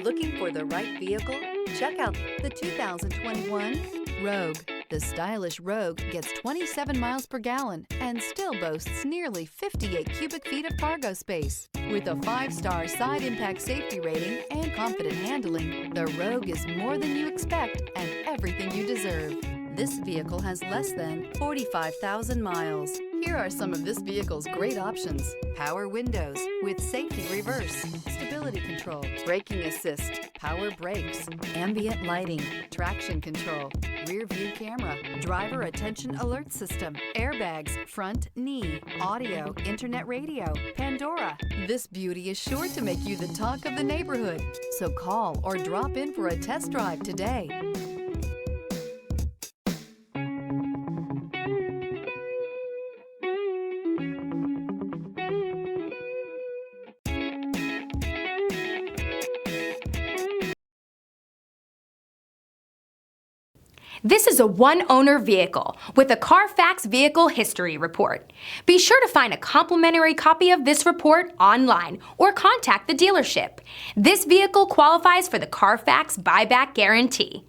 Looking for the right vehicle? Check out the 2021 Rogue. The stylish Rogue gets 27 miles per gallon and still boasts nearly 58 cubic feet of cargo space. With a 5-star side impact safety rating and confident handling, the Rogue is more than you expect and everything you deserve. This vehicle has less than 45,000 miles. Here are some of this vehicle's great options: power windows with safety reverse, stability control, braking assist, power brakes, ambient lighting, traction control, rear view camera, driver attention alert system, airbags, front knee, audio, internet radio, Pandora. This beauty is sure to make you the talk of the neighborhood. So call or drop in for a test drive today. This is a one-owner vehicle with a Carfax Vehicle History Report. Be sure to find a complimentary copy of this report online or contact the dealership. This vehicle qualifies for the Carfax Buyback Guarantee.